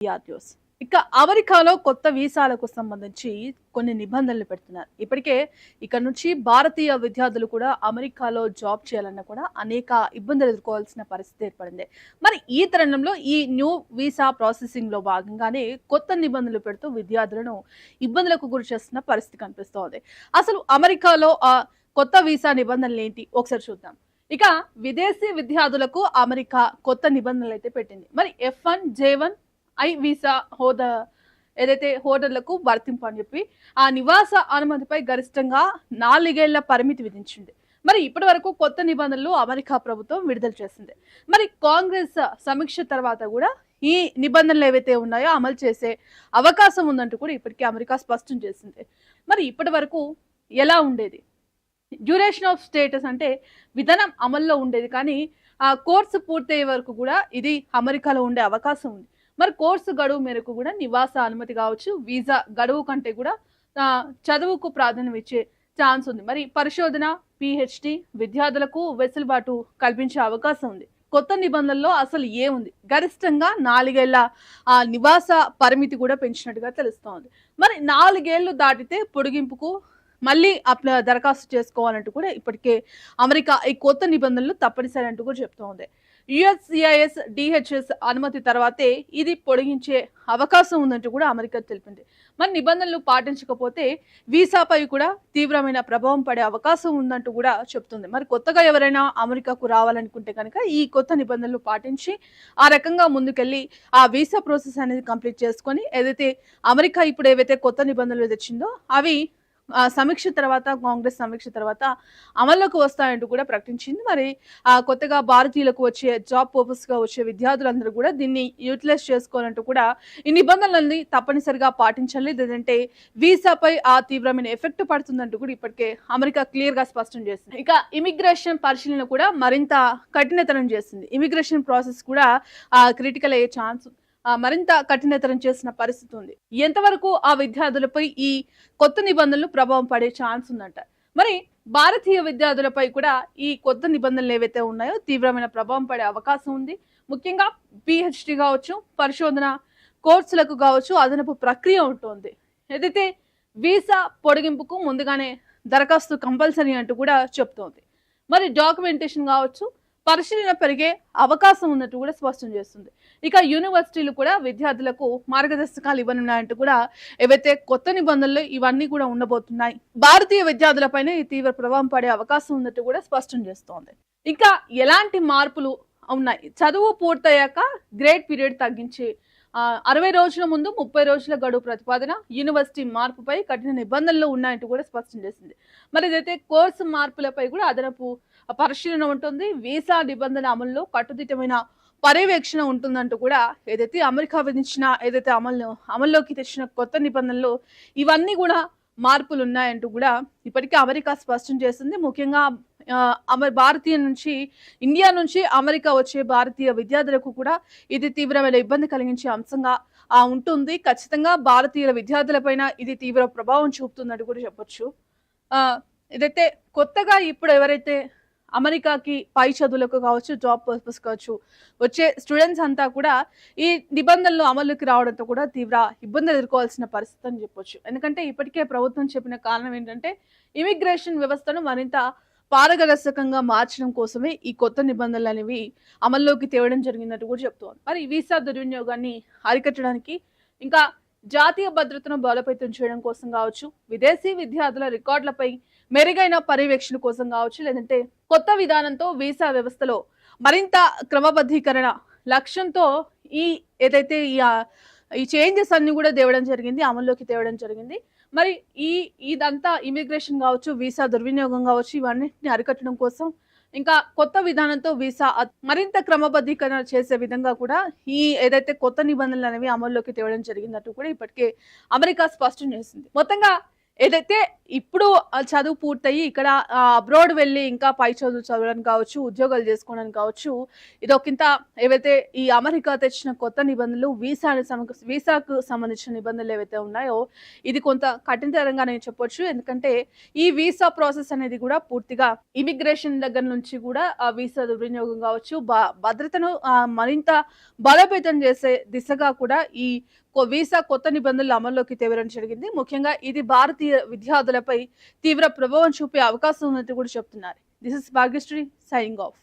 News. ఇక అమెరికాలో కొత్త వీసాలకు సంబంధించి కొన్ని నిబంధనలు పెడుతున్నారు. ఇప్పటికే ఇక్కడ నుంచి భారతీయ విద్యార్థులు కూడా అమెరికాలో జాబ్ చేయాలన్నా కూడా అనేక ఇబ్బందులు ఎదుర్కోవాల్సిన పరిస్థితి ఏర్పడింది. మరి ఈ తరుణంలో ఈ న్యూ వీసా ప్రాసెసింగ్ లో భాగంగానే కొత్త నిబంధనలు పెడుతూ విద్యార్థులను ఇబ్బందులకు గురి చేస్తున్న పరిస్థితి కనిపిస్తోంది. అసలు అమెరికాలో కొత్త వీసా నిబంధనలు ఏంటి ఒకసారి చూద్దాం. ఇక విదేశీ విద్యార్థులకు అమెరికా కొత్త నిబంధనలు అయితే పెట్టింది. మరి F1, J1 వీసా హోదా ఏదైతే హోటళ్లకు వర్తింపు అని చెప్పి ఆ నివాస అనుమతిపై గరిష్టంగా 4 ఏళ్ల పరిమితి విధించింది. మరి ఇప్పటి వరకు కొత్త నిబంధనలు అమెరికా ప్రభుత్వం విడుదల చేసింది. మరి కాంగ్రెస్ సమీక్ష తర్వాత కూడా ఈ నిబంధనలు ఏవైతే ఉన్నాయో అమలు చేసే అవకాశం ఉందంటూ కూడా ఇప్పటికే అమెరికా స్పష్టం చేసింది. మరి ఇప్పటి వరకు ఎలా ఉండేది? డ్యూరేషన్ ఆఫ్ స్టేటస్ అంటే విధానం అమల్లో ఉండేది, కానీ ఆ కోర్సు పూర్తయ్యే వరకు కూడా ఇది అమెరికాలో ఉండే అవకాశం ఉంది. మరి కోర్సు గడువు మేరకు కూడా నివాస అనుమతి కావచ్చు, వీసా గడువు కంటే కూడా చదువుకు ప్రాధాన్యం ఇచ్చే ఛాన్స్ ఉంది. మరి పరిశోధన, PhD విద్యార్థులకు వెసులుబాటు కల్పించే అవకాశం ఉంది. కొత్త నిబంధనల్లో అసలు ఏముంది? గరిష్టంగా 4 ఏళ్ల నివాస పరిమితి కూడా పెంచినట్టుగా తెలుస్తోంది. మరి 4 ఏళ్లు దాటితే పొడిగింపుకు మళ్ళీ దరఖాస్తు చేసుకోవాలంటూ కూడా ఇప్పటికే అమెరికా ఈ కొత్త నిబంధనలు తప్పనిసరి అంటూ కూడా చెప్తోంది. USCIS DHS అనుమతి తర్వాతే ఇది పొడిగించే అవకాశం ఉందంటూ కూడా అమెరికా తెలిపింది. మరి నిబంధనలు పాటించకపోతే వీసాపై కూడా తీవ్రమైన ప్రభావం పడే అవకాశం ఉందంటూ కూడా చెప్తుంది. మరి కొత్తగా ఎవరైనా అమెరికాకు రావాలనుకుంటే కనుక ఈ కొత్త నిబంధనలు పాటించి ఆ రకంగా ముందుకెళ్ళి ఆ వీసా ప్రాసెస్ అనేది కంప్లీట్ చేసుకొని ఏదైతే అమెరికా ఇప్పుడు ఏవైతే కొత్త నిబంధనలు తెచ్చిందో అవి సమీక్ష తర్వాత, కాంగ్రెస్ సమీక్ష తర్వాత అమల్లోకి వస్తాయంటూ కూడా ప్రకటించింది. మరి కొత్తగా భారతీయులకు వచ్చే జాబ్ పర్పస్ గా వచ్చే విద్యార్థులందరూ కూడా దీన్ని యూటిలైజ్ చేసుకోవాలంటూ కూడా ఈ నిబంధనలని తప్పనిసరిగా పాటించాలి, లేదంటే వీసాపై తీవ్రమైన ఎఫెక్ట్ పడుతుందంటూ కూడా ఇప్పటికే అమెరికా క్లియర్ గా స్పష్టం చేసింది. ఇక ఇమిగ్రేషన్ పరిశీలన కూడా మరింత కఠినతరం చేసింది. ఇమిగ్రేషన్ ప్రాసెస్ కూడా క్రిటికల్ అయ్యే ఛాన్స్ మరింత కఠినతరం చేసిన పరిస్థితి ఉంది. ఎంతవరకు ఆ విద్యార్థులపై ఈ కొత్త నిబంధనలు ప్రభావం పడే ఛాన్స్ ఉందంట. మరి భారతీయ విద్యార్థులపై కూడా ఈ కొత్త నిబంధనలు ఏవైతే ఉన్నాయో తీవ్రమైన ప్రభావం పడే అవకాశం ఉంది. ముఖ్యంగా PhD కావచ్చు, పరిశోధన కోర్సులకు కావచ్చు అదనపు ప్రక్రియ ఉంటుంది. ఏదైతే వీసా పొడిగింపుకు ముందుగానే దరఖాస్తు కంపల్సరీ అంటూ కూడా చెప్తోంది. మరి డాక్యుమెంటేషన్ కావచ్చు, పరిశీలన పెరిగే అవకాశం ఉన్నట్టు కూడా స్పష్టం చేస్తుంది. ఇక యూనివర్సిటీలు కూడా విద్యార్థులకు మార్గదర్శకాలు ఇవ్వనున్నాయంటూ కూడా ఏవైతే కొత్త నిబంధనలు ఇవన్నీ కూడా ఉండబోతున్నాయి. భారతీయ విద్యార్థులపైన ఈ తీవ్ర ప్రభావం పడే అవకాశం ఉన్నట్టు కూడా స్పష్టం చేస్తోంది. ఇంకా ఎలాంటి మార్పులు ఉన్నాయి? చదువు పూర్తయ్యాక గ్రేడ్ పీరియడ్ తగ్గించి 60 రోజుల ముందు 30 రోజుల గడువు ప్రతిపాదన, యూనివర్సిటీ మార్పుపై కఠిన నిబంధనలు ఉన్నాయంటూ కూడా స్పష్టం చేసింది. మరి ఇదైతే కోర్సు మార్పులపై కూడా అదనపు పరిశీలన ఉంటుంది. వీసా నిబంధన అమల్లో కట్టుదిట్టమైన పర్యవేక్షణ ఉంటుందంటూ కూడా ఏదైతే అమెరికా విధించిన ఏదైతే అమల్లోకి తెచ్చిన కొత్త నిబంధనలు ఇవన్నీ కూడా మార్పులు ఉన్నాయంటూ కూడా ఇప్పటికే అమెరికా స్పష్టం చేసింది. ముఖ్యంగా భారతీయ నుంచి ఇండియా నుంచి అమెరికా వచ్చే భారతీయ విద్యార్థులకు కూడా ఇది తీవ్రమైన ఇబ్బంది కలిగించే అంశంగా ఉంటుంది. ఖచ్చితంగా భారతీయుల విద్యార్థులపైన ఇది తీవ్ర ప్రభావం చూపుతుందని కూడా చెప్పొచ్చు. ఇదైతే కొత్తగా ఇప్పుడు ఎవరైతే అమెరికాకి పై చదువులకు కావచ్చు, జాబ్ పర్పస్ కావచ్చు వచ్చే స్టూడెంట్స్ అంతా కూడా ఈ నిబంధనలు అమలుకి రావడంతో కూడా తీవ్ర ఇబ్బందులు ఎదుర్కోవాల్సిన పరిస్థితి అని చెప్పొచ్చు. ఎందుకంటే ఇప్పటికే ప్రభుత్వం చెప్పిన కారణం ఏంటంటే ఇమిగ్రేషన్ వ్యవస్థను మరింత పారదర్శకంగా మార్చడం కోసమే ఈ కొత్త నిబంధనలు అనేవి అమల్లోకి తేవడం జరిగిందంటూ కూడా చెప్తోంది. మరి వీసా దుర్వినియోగాన్ని అరికట్టడానికి, ఇంకా జాతీయ భద్రతను బలోపేతం చేయడం కోసం కావచ్చు, విదేశీ విద్యార్థుల రికార్డులపై మెరుగైన పర్యవేక్షణ కోసం కావచ్చు, లేదంటే కొత్త విధానంతో వీసా వ్యవస్థలో మరింత క్రమబద్ధీకరణ లక్ష్యంతో ఏదైతే ఈ చేంజెస్ అన్ని కూడా అమల్లోకి తేవడం జరిగింది. మరి ఇదంతా ఇమిగ్రేషన్ కావచ్చు, వీసా దుర్వినియోగం కావచ్చు, ఇవన్నిటిని అరికట్టడం కోసం, ఇంకా కొత్త విధానంతో వీసా మరింత క్రమబద్ధీకరణ చేసే విధంగా కూడా ఏదైతే కొత్త నిబంధనలు అనేవి అమల్లోకి తేవడం జరిగిందంటూ కూడా ఇప్పటికే అమెరికా స్పష్టం చేసింది. మొత్తంగా ఏదైతే ఇప్పుడు చదువు పూర్తయ్యి ఇక్కడ అబ్రాడ్ వెళ్ళి ఇంకా పై చదువు చదవడానికి కావచ్చు, ఉద్యోగాలు చేసుకోవడానికి కావచ్చు, ఇదొకింత ఏవైతే ఈ అమెరికా తెచ్చిన కొత్త నిబంధనలు వీసాకు సంబంధించిన నిబంధనలు ఏవైతే ఉన్నాయో, ఇది కొంత కఠినతరంగానే చెప్పొచ్చు. ఎందుకంటే ఈ వీసా ప్రాసెస్ అనేది కూడా పూర్తిగా ఇమిగ్రేషన్ దగ్గర నుంచి కూడా ఆ వీసా దుర్వినియోగం కావచ్చు, భద్రతను మరింత బలోపేతం చేసే దిశగా కూడా ఈ వీసా కొత్త నిబంధనలు అమల్లోకి తేవడం జరిగింది. ముఖ్యంగా ఇది భారతీయ విద్యార్థులపై తీవ్ర ప్రభావం చూపే అవకాశం ఉన్నట్టు కూడా చెప్తున్నారు. This is Bhagyashree signing of.